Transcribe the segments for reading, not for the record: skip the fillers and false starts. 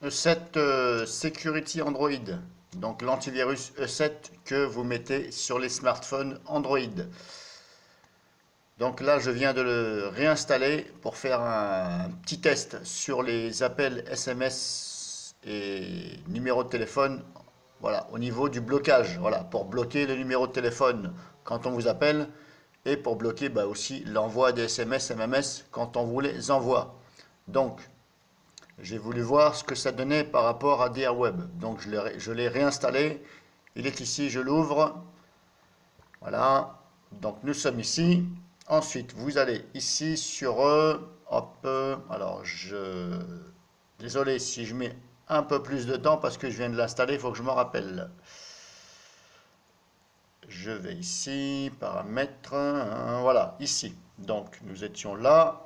E7 Security Android, donc l'antivirus E7 que vous mettez sur les smartphones Android. Donc là, je viens de le réinstaller pour faire un petit test sur les appels SMS et numéro de téléphone. Voilà, au niveau du blocage, voilà, pour bloquer le numéro de téléphone quand on vous appelle et pour bloquer aussi l'envoi des SMS, MMS quand on vous les envoie. Donc, j'ai voulu voir ce que ça donnait par rapport à DRWeb. Donc, je l'ai réinstallé. Il est ici, je l'ouvre. Voilà. Donc, nous sommes ici. Ensuite, vous allez ici sur hop, alors désolé si je mets un peu plus de temps parce que je viens de l'installer, il faut que je me rappelle. Je vais ici, paramètres, voilà, ici. Donc, nous étions là.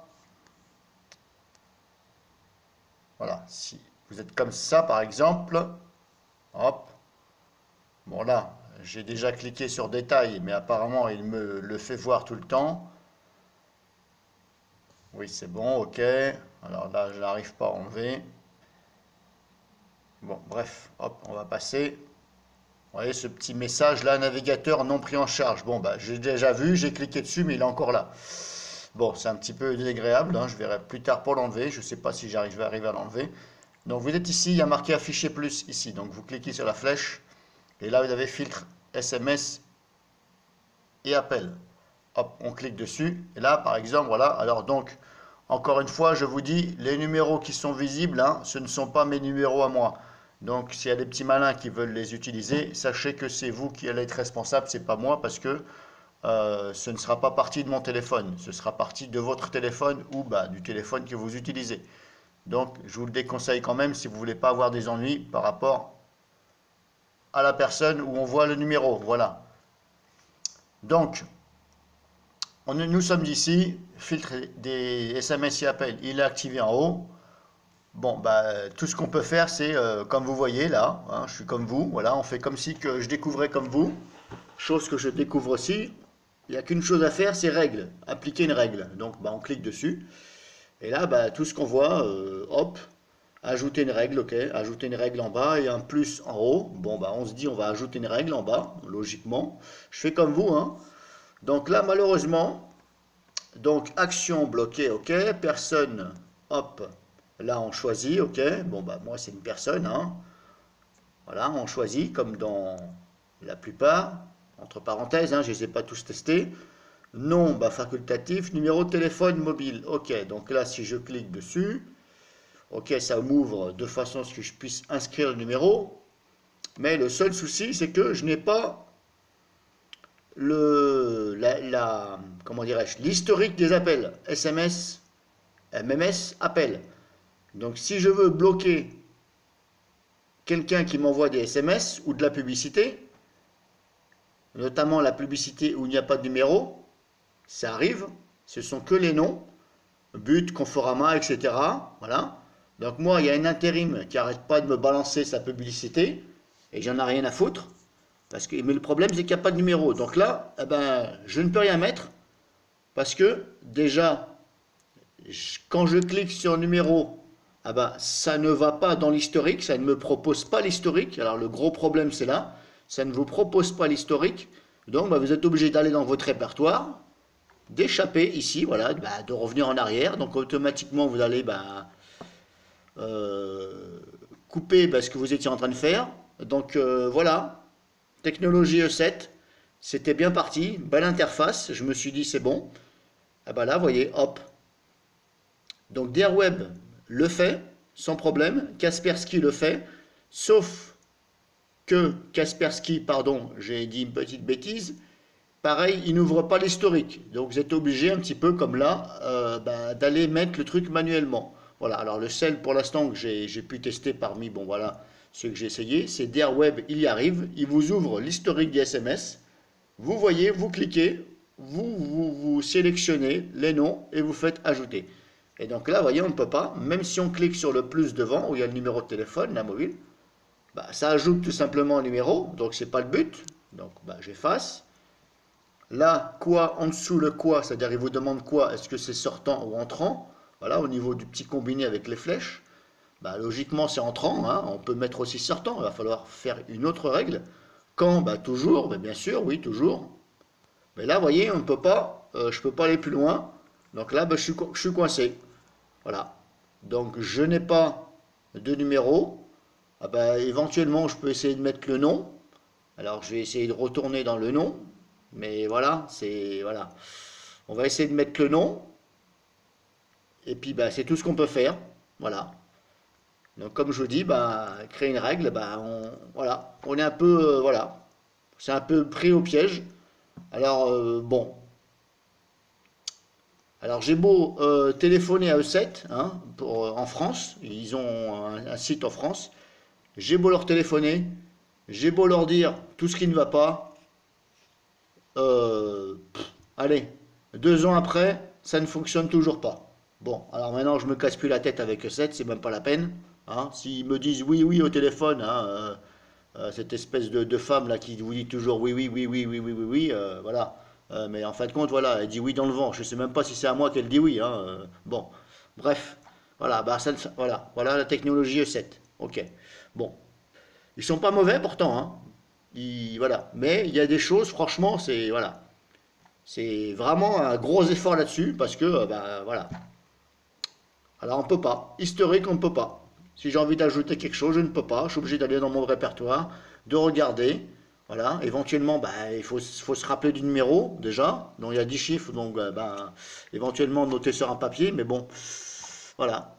Voilà, si vous êtes comme ça, par exemple, hop, bon là, j'ai déjà cliqué sur détail, mais apparemment, il me le fait voir tout le temps. Oui, c'est bon, ok. Alors là, je n'arrive pas à enlever. Bon, bref, hop, on va passer. Vous voyez ce petit message là, navigateur non pris en charge. Bon, j'ai déjà vu, j'ai cliqué dessus, mais il est encore là. Bon, c'est un petit peu désagréable, hein, je verrai plus tard pour l'enlever. Je ne sais pas si j'arrive à l'enlever. Donc vous êtes ici, il y a marqué afficher plus ici. Donc vous cliquez sur la flèche. Et là, vous avez filtre SMS et appel. Hop, on clique dessus. Et là, par exemple, voilà. Alors donc, encore une fois, je vous dis, les numéros qui sont visibles, hein, ce ne sont pas mes numéros à moi. Donc, s'il y a des petits malins qui veulent les utiliser, sachez que c'est vous qui allez être responsable, c'est pas moi, parce que ce ne sera pas partie de mon téléphone. Ce sera partie de votre téléphone ou du téléphone que vous utilisez. Donc, je vous le déconseille quand même si vous ne voulez pas avoir des ennuis par rapport à la personne où on voit le numéro. Voilà. Donc, nous sommes ici, filtre des SMS et appels, il est activé en haut. Bon, tout ce qu'on peut faire, c'est comme vous voyez là, hein, je suis comme vous, voilà, on fait comme si que je découvrais comme vous, chose que je découvre aussi. Il n'y a qu'une chose à faire, c'est règle, appliquer une règle. Donc, on clique dessus. Et là, tout ce qu'on voit, hop, ajouter une règle, ok, ajouter une règle en bas et un plus en haut. Bon, on se dit, on va ajouter une règle en bas, logiquement. Je fais comme vous, hein. Donc là, malheureusement, donc action bloquée, ok, personne, hop, là on choisit, ok, bon moi c'est une personne, hein. Voilà, on choisit comme dans la plupart, entre parenthèses, hein, je ne les ai pas tous testés. Nom, facultatif, numéro de téléphone mobile, ok, donc là si je clique dessus, ok, ça m'ouvre de façon à ce que je puisse inscrire le numéro, mais le seul souci c'est que je n'ai pas comment dirais-je, l'historique des appels, SMS, MMS, appels. Donc si je veux bloquer quelqu'un qui m'envoie des SMS ou de la publicité, notamment la publicité où il n'y a pas de numéro, ça arrive, ce sont que les noms, but, Conforama, etc. Voilà. Donc moi, il y a un intérim qui n'arrête pas de me balancer sa publicité, et j'en ai rien à foutre. Mais le problème, c'est qu'il n'y a pas de numéro. Donc là, je ne peux rien mettre parce que déjà, quand je clique sur numéro, ça ne va pas dans l'historique, ça ne me propose pas l'historique. Alors le gros problème, c'est là, ça ne vous propose pas l'historique. Donc vous êtes obligé d'aller dans votre répertoire, d'échapper ici, voilà, de revenir en arrière. Donc automatiquement, vous allez couper ce que vous étiez en train de faire. Donc voilà. Technologie E7, c'était bien parti, belle interface, je me suis dit c'est bon. Là, vous voyez, hop. Donc DRWeb le fait, sans problème, Kaspersky le fait, sauf que Kaspersky, pardon, j'ai dit une petite bêtise, pareil, il n'ouvre pas l'historique. Donc vous êtes obligé un petit peu comme là, d'aller mettre le truc manuellement. Voilà, alors le seul pour l'instant que j'ai pu tester parmi, ce que j'ai essayé, c'est DRWeb, il y arrive, il vous ouvre l'historique des SMS, vous voyez, vous cliquez, vous sélectionnez les noms et vous faites ajouter. Et donc là, vous voyez, on ne peut pas, même si on clique sur le plus devant, où il y a le numéro de téléphone, la mobile, ça ajoute tout simplement un numéro, donc c'est pas le but, donc j'efface. Là, quoi, en dessous le quoi, c'est-à-dire il vous demande quoi, est-ce que c'est sortant ou entrant, voilà, au niveau du petit combiné avec les flèches. bah, logiquement c'est entrant, hein, on peut mettre aussi sortant, il va falloir faire une autre règle. Quand, bah, toujours, bah, bien sûr, oui, toujours. Mais là, vous voyez, on ne peut pas, je ne peux pas aller plus loin. Donc là, bah, je suis coincé. Voilà. Donc je n'ai pas de numéro. Ah bah, éventuellement, je peux essayer de mettre le nom. Alors je vais essayer de retourner dans le nom. Mais voilà, voilà. On va essayer de mettre le nom. Et puis bah, c'est tout ce qu'on peut faire. Voilà. Donc comme je vous dis, bah, créer une règle, bah, voilà. On est un peu, voilà. C'est un peu pris au piège. Alors bon. Alors j'ai beau téléphoner à E7, hein, en France, ils ont un site en France, j'ai beau leur téléphoner, j'ai beau leur dire tout ce qui ne va pas, allez, 2 ans après, ça ne fonctionne toujours pas. Bon, alors maintenant je me casse plus la tête avec E7, c'est même pas la peine. Hein. S'ils me disent oui, oui au téléphone, hein, cette espèce de femme là qui vous dit toujours oui, oui, oui, oui, oui, oui, oui, oui, voilà. Mais en fin de compte, voilà, elle dit oui dans le vent. Je ne sais même pas si c'est à moi qu'elle dit oui. Hein. Bon, bref, voilà, bah, voilà, voilà la technologie E7. Ok, bon, ils sont pas mauvais pourtant, hein. Voilà, mais il y a des choses, franchement, c'est voilà, c'est vraiment un gros effort là-dessus parce que, bah, voilà. Alors on peut pas, historique, on ne peut pas. Si j'ai envie d'ajouter quelque chose, je ne peux pas. Je suis obligé d'aller dans mon répertoire, de regarder. Voilà, éventuellement, bah, faut se rappeler du numéro déjà. Donc il y a 10 chiffres, donc bah, éventuellement noter sur un papier, mais bon, voilà.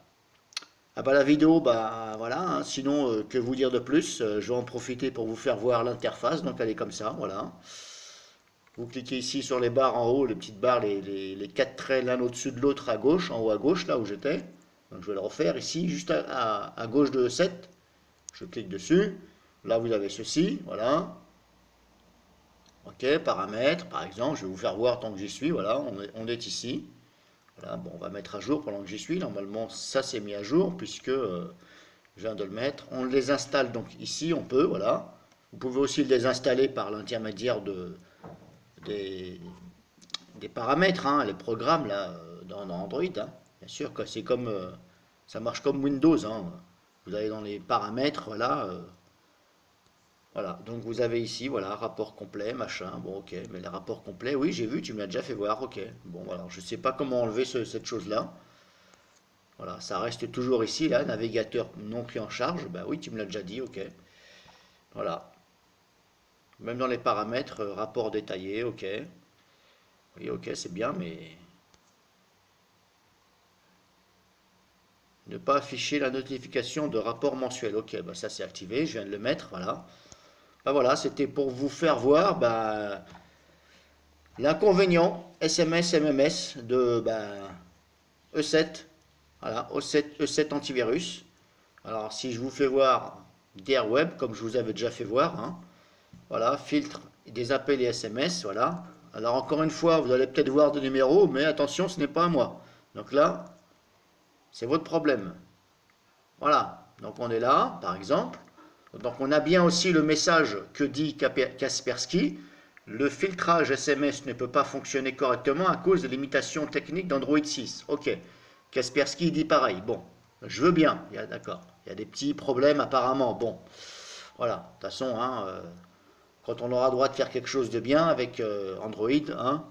Ah bah la vidéo, bah voilà, hein. Sinon, que vous dire de plus? Je vais en profiter pour vous faire voir l'interface, donc elle est comme ça, voilà. Vous cliquez ici sur les barres en haut, les petites barres, les 4 traits l'un au-dessus de l'autre à gauche, en haut à gauche, là où j'étais. Donc je vais le refaire ici, juste à gauche de 7. Je clique dessus. Là vous avez ceci, voilà. Ok, paramètres, par exemple, je vais vous faire voir tant que j'y suis, voilà, on est ici. Voilà, bon, on va mettre à jour pendant que j'y suis. Normalement, ça c'est mis à jour puisque je viens de le mettre. On les installe donc ici, on peut, voilà. Vous pouvez aussi les désinstaller par l'intermédiaire des, des paramètres, hein, les programmes là, dans Android. Hein. Bien sûr que c'est comme, ça marche comme Windows. Hein. Vous allez dans les paramètres, voilà. Voilà, donc vous avez ici, voilà, rapport complet, machin, bon ok, mais le rapport complet, oui j'ai vu, tu me l'as déjà fait voir, ok. Bon voilà, je ne sais pas comment enlever cette chose-là. Voilà, ça reste toujours ici, là, navigateur non pris en charge, bah oui, tu me l'as déjà dit, ok. Voilà. Même dans les paramètres, rapport détaillé, ok. Oui, ok, c'est bien, mais ne pas afficher la notification de rapport mensuel, ok, bah ça c'est activé, je viens de le mettre, voilà. Bah voilà, c'était pour vous faire voir bah, l'inconvénient SMS, MMS de bah, E7. Voilà, E7 antivirus. Alors si je vous fais voir DR Web, comme je vous avais déjà fait voir, hein, voilà, filtre des appels et SMS, voilà. Alors encore une fois, vous allez peut-être voir des numéros, mais attention, ce n'est pas à moi. Donc là, c'est votre problème. Voilà, donc on est là, par exemple. Donc on a bien aussi le message que dit Kaspersky. Le filtrage SMS ne peut pas fonctionner correctement à cause des limitations techniques d'Android 6. Ok, Kaspersky dit pareil. Bon, je veux bien, d'accord. Il y a des petits problèmes apparemment. Bon, voilà, de toute façon, hein, quand on aura droit de faire quelque chose de bien avec Android, hein,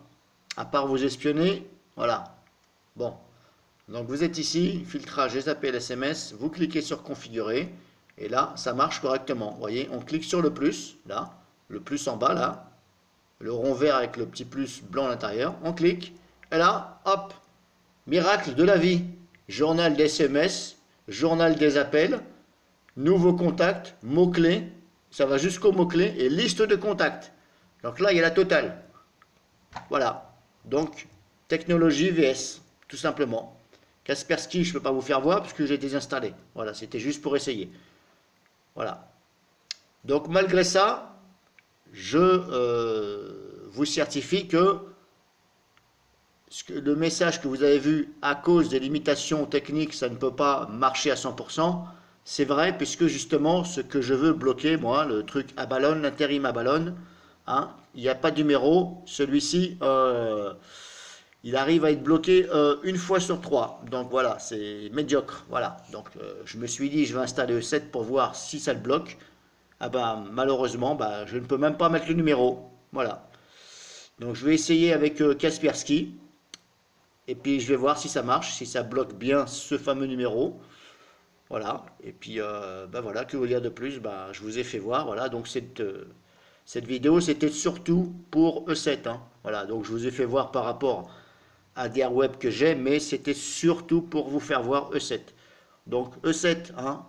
à part vous espionner, voilà. Bon, donc vous êtes ici, filtrage des appels SMS, vous cliquez sur configurer. Et là, ça marche correctement. Vous voyez, on clique sur le plus, là, le plus en bas, là, le rond vert avec le petit plus blanc à l'intérieur. On clique, et là, hop, miracle de la vie. Journal des SMS, journal des appels, nouveaux contacts, mots-clés, ça va jusqu'aux mots-clés, et liste de contacts. Donc là, il y a la totale. Voilà. Donc, technologie VS, tout simplement. Kaspersky, je ne peux pas vous faire voir parce que j'ai désinstallé. Voilà, c'était juste pour essayer. Voilà. Donc malgré ça, je vous certifie que le message que vous avez vu à cause des limitations techniques, ça ne peut pas marcher à 100%. C'est vrai puisque justement ce que je veux bloquer, moi, le truc à ballon, l'intérim à ballon, hein, il n'y a pas de numéro. Celui-ci, il arrive à être bloqué une fois sur trois. Donc voilà, c'est médiocre. Voilà. Donc je me suis dit, je vais installer E7 pour voir si ça le bloque. Ah ben malheureusement, bah, je ne peux même pas mettre le numéro. Voilà. Donc je vais essayer avec Kaspersky. Et puis je vais voir si ça marche, si ça bloque bien ce fameux numéro. Voilà. Et puis bah voilà, que vous dire de plus, bah, je vous ai fait voir. Voilà. Donc cette vidéo, c'était surtout pour E7. Hein. Voilà. Donc je vous ai fait voir par rapport à des web que j'ai, mais c'était surtout pour vous faire voir E7. Donc E7, hein,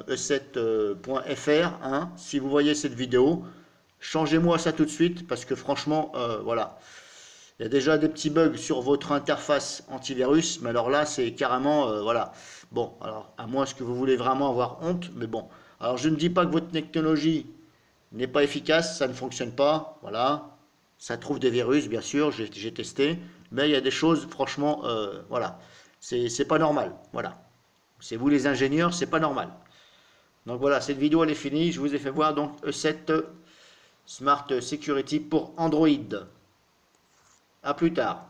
E7.fr, hein, si vous voyez cette vidéo, changez-moi ça tout de suite parce que franchement, voilà, il y a déjà des petits bugs sur votre interface antivirus, mais alors là, c'est carrément, voilà. Bon, alors à moins que vous voulez vraiment avoir honte, mais bon. Alors je ne dis pas que votre technologie n'est pas efficace, ça ne fonctionne pas, voilà. Ça trouve des virus, bien sûr, j'ai testé, mais il y a des choses, franchement, voilà, c'est pas normal, voilà. C'est vous les ingénieurs, c'est pas normal. Donc voilà, cette vidéo elle est finie, je vous ai fait voir donc E7 Smart Security pour Android. A plus tard.